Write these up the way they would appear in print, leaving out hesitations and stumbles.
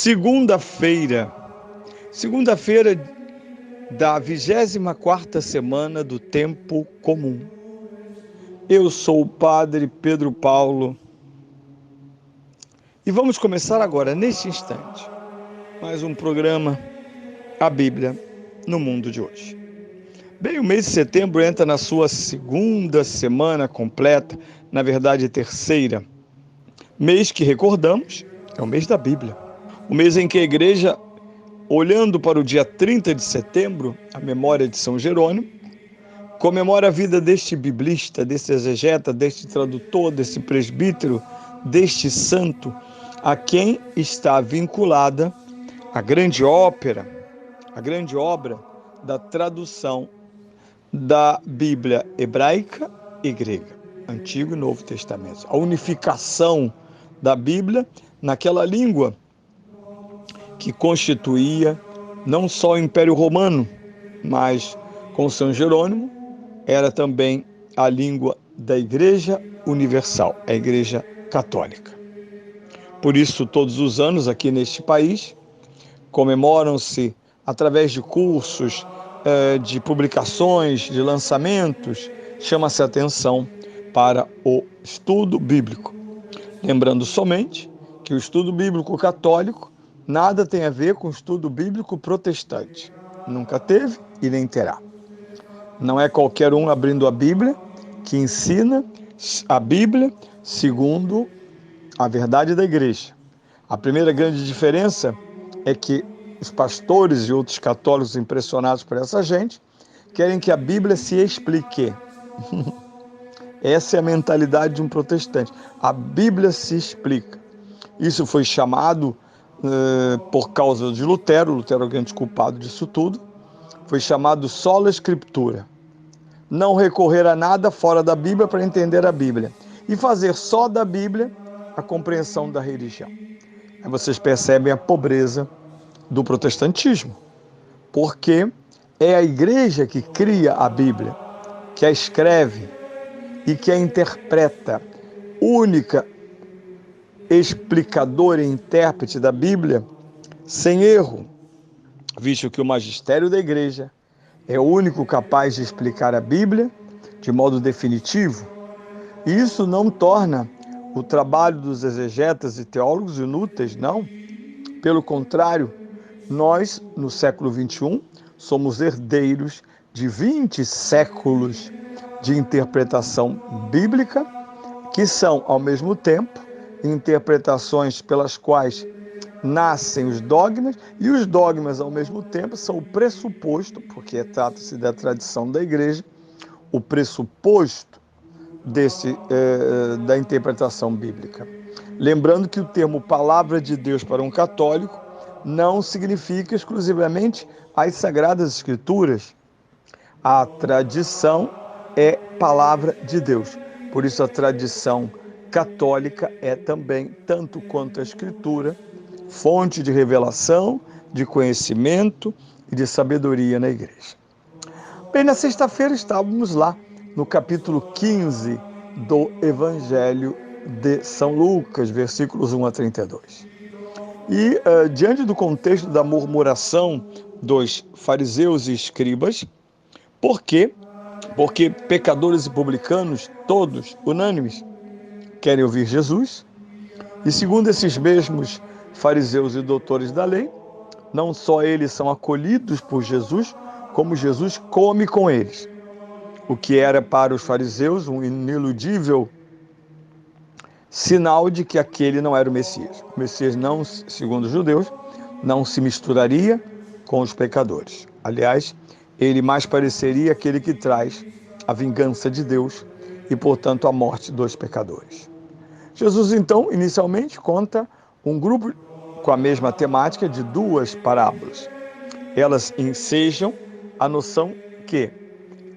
Segunda-feira da 24ª semana do Tempo Comum. Eu sou o Padre Pedro Paulo e vamos começar agora, neste instante, mais um programa, a Bíblia no mundo de hoje. Bem, o mês de setembro entra na sua segunda semana completa, na verdade terceira. Mês que recordamos, é o mês da Bíblia. O mês em que a igreja, olhando para o dia 30 de setembro, a memória de São Jerônimo, comemora a vida deste biblista, deste exegeta, deste tradutor, desse presbítero, deste santo, a quem está vinculada a grande obra da tradução da Bíblia hebraica e grega, Antigo e Novo Testamento. A unificação da Bíblia naquela língua que constituía não só o Império Romano, mas com São Jerônimo era também a língua da Igreja Universal, a Igreja Católica. Por isso, todos os anos aqui neste país, comemoram-se através de cursos, de publicações, de lançamentos, chama-se atenção para o estudo bíblico. Lembrando somente que o estudo bíblico católico nada tem a ver com o estudo bíblico protestante. Nunca teve e nem terá. Não é qualquer um abrindo a Bíblia que ensina a Bíblia segundo a verdade da igreja. A primeira grande diferença é que os pastores e outros católicos impressionados por essa gente querem que a Bíblia se explique. Essa é a mentalidade de um protestante. A Bíblia se explica. Isso foi chamado, por causa de Lutero é o grande culpado disso tudo, foi chamado sola scriptura. Não recorrer a nada fora da Bíblia para entender a Bíblia. E fazer só da Bíblia a compreensão da religião. Aí vocês percebem a pobreza do protestantismo. Porque é a igreja que cria a Bíblia, que a escreve e que a interpreta. Única explicadora e intérprete da Bíblia, sem erro, visto que o magistério da igreja é o único capaz de explicar a Bíblia de modo definitivo. E isso não torna o trabalho dos exegetas e teólogos inúteis, não. Pelo contrário, nós, no século XXI, somos herdeiros de 20 séculos de interpretação bíblica, que são, ao mesmo tempo, interpretações pelas quais nascem os dogmas, e os dogmas, ao mesmo tempo, são o pressuposto, porque trata-se da tradição da igreja, o pressuposto da interpretação bíblica. Lembrando que o termo palavra de Deus para um católico não significa exclusivamente as Sagradas Escrituras. A tradição é palavra de Deus. Por isso a tradição católica é também, tanto quanto a Escritura, fonte de revelação, de conhecimento e de sabedoria na igreja. Bem, na sexta-feira estávamos lá no capítulo 15 do Evangelho de São Lucas, versículos 1 a 32. E, diante do contexto da murmuração dos fariseus e escribas, por quê? Porque pecadores e publicanos, todos unânimes, querem ouvir Jesus. E segundo esses mesmos fariseus e doutores da lei, não só eles são acolhidos por Jesus, como Jesus come com eles. O que era para os fariseus um iniludível sinal de que aquele não era o Messias. O Messias, não, segundo os judeus, não se misturaria com os pecadores. Aliás, ele mais pareceria aquele que traz a vingança de Deus e, portanto, a morte dos pecadores. Jesus, então, inicialmente conta um grupo com a mesma temática de duas parábolas. Elas ensejam a noção que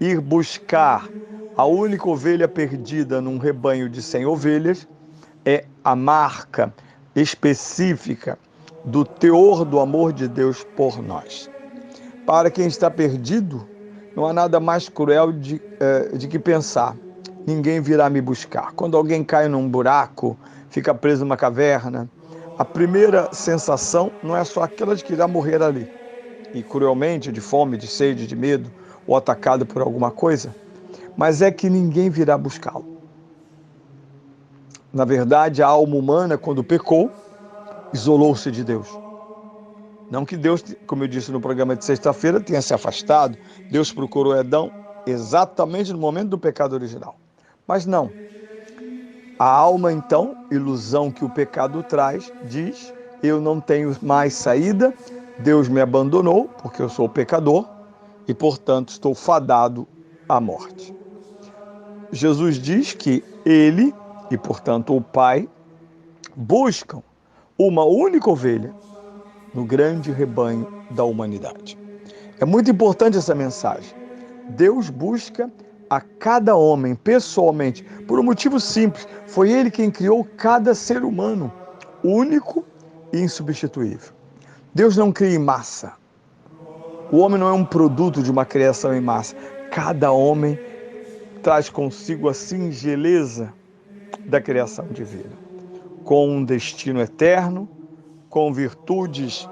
ir buscar a única ovelha perdida num rebanho de 100 ovelhas é a marca específica do teor do amor de Deus por nós. Para quem está perdido, não há nada mais cruel de que pensar: ninguém virá me buscar. Quando alguém cai num buraco, fica preso numa caverna, A primeira sensação não é só aquela de que irá morrer ali, e cruelmente, de fome, de sede, de medo, ou atacado por alguma coisa, mas é que ninguém virá buscá-lo. Na verdade, a alma humana, quando pecou, isolou-se de Deus. Não que Deus, como eu disse no programa de sexta-feira, tenha se afastado. Deus procurou Adão exatamente no momento do pecado original. Mas não. A alma, então, ilusão que o pecado traz, diz: eu não tenho mais saída, Deus me abandonou, porque eu sou pecador, e, portanto, estou fadado à morte. Jesus diz que ele, e, portanto, o Pai, buscam uma única ovelha no grande rebanho da humanidade. É muito importante essa mensagem. Deus busca a cada homem pessoalmente, por um motivo simples. Foi Ele quem criou cada ser humano, único e insubstituível. Deus não cria em massa. O homem não é um produto de uma criação em massa. Cada homem traz consigo a singeleza da criação divina, com um destino eterno, com virtudes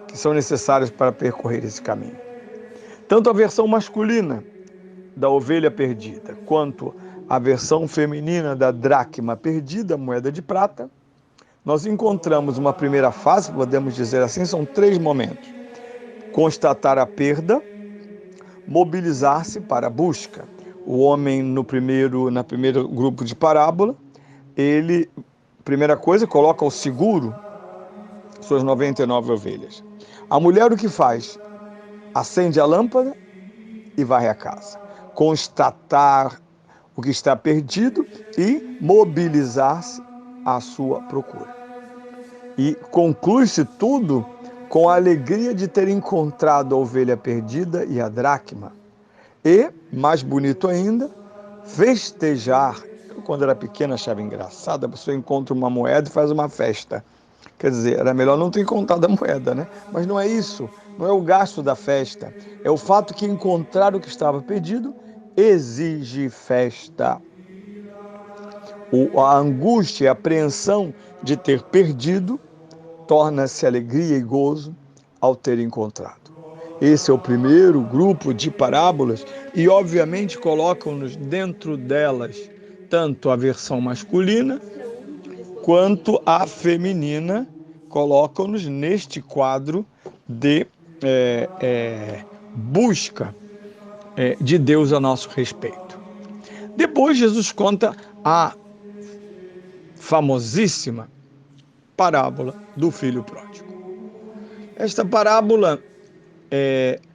que são necessárias para percorrer esse caminho. Tanto a versão masculina da ovelha perdida, quanto a versão feminina da dracma perdida, moeda de prata, nós encontramos uma primeira fase, podemos dizer assim, são 3 momentos. Constatar a perda, mobilizar-se para a busca. O homem no primeiro grupo de parábola, ele, primeira coisa, coloca ao seguro suas 99 ovelhas. A mulher o que faz? Acende a lâmpada e varre a casa. Constatar o que está perdido e mobilizar-se à sua procura. E conclui-se tudo com a alegria de ter encontrado a ovelha perdida e a dracma. E, mais bonito ainda, festejar. Eu, quando era pequena, achava engraçado, a pessoa encontra uma moeda e faz uma festa. Quer dizer, era melhor não ter encontrado a moeda, né? Mas não é isso, não é o gasto da festa. É o fato que encontrar o que estava perdido exige festa. A angústia e a apreensão de ter perdido torna-se alegria e gozo ao ter encontrado. Esse é o primeiro grupo de parábolas e, obviamente, colocam-nos dentro delas tanto a versão masculina quanto a feminina, colocam-nos neste quadro de busca de Deus a nosso respeito. Depois, Jesus conta a famosíssima parábola do filho pródigo. Esta parábola,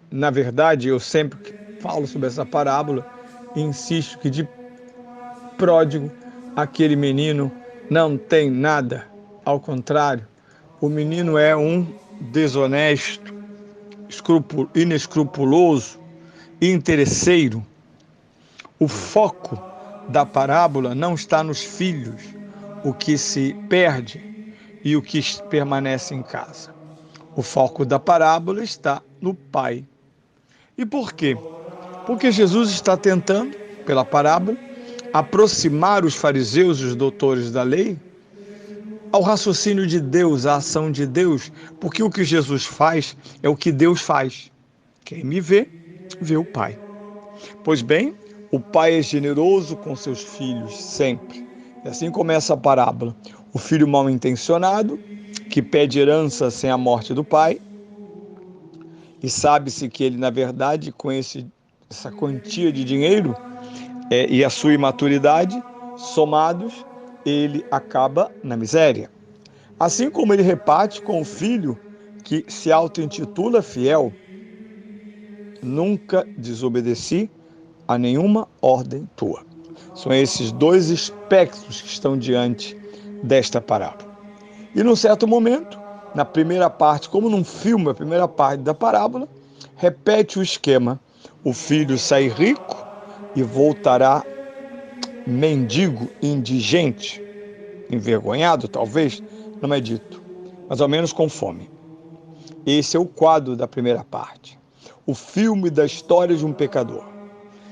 na verdade, eu sempre falo sobre essa parábola, insisto que de pródigo, aquele menino não tem nada. Ao contrário, o menino é um desonesto, inescrupuloso, interesseiro. O foco da parábola não está nos filhos, o que se perde e o que permanece em casa. O foco da parábola está no pai. E por quê? Porque Jesus está tentando, pela parábola, aproximar os fariseus e os doutores da lei ao raciocínio de Deus, à ação de Deus, porque o que Jesus faz é o que Deus faz. Quem me vê, vê o Pai. Pois bem, o Pai é generoso com seus filhos, sempre. E assim começa a parábola. O filho mal intencionado, que pede herança sem a morte do pai, e sabe-se que ele, na verdade, com essa quantia de dinheiro e a sua imaturidade, somados, ele acaba na miséria. Assim como ele reparte com o filho que se auto-intitula fiel, nunca desobedeci a nenhuma ordem tua. São esses 2 espectros que estão diante desta parábola. E num certo momento, na primeira parte, como num filme, a primeira parte da parábola, repete o esquema. O filho sai rico e voltará mendigo, indigente, envergonhado, talvez, não é dito, mas ao menos com fome. Esse é o quadro da primeira parte. O filme da história de um pecador.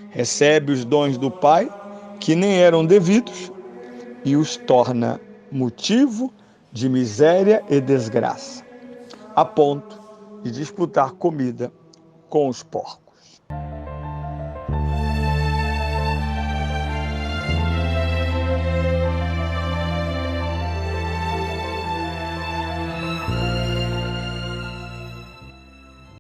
Recebe os dons do Pai, que nem eram devidos, e os torna motivo de miséria e desgraça, a ponto de disputar comida com os porcos.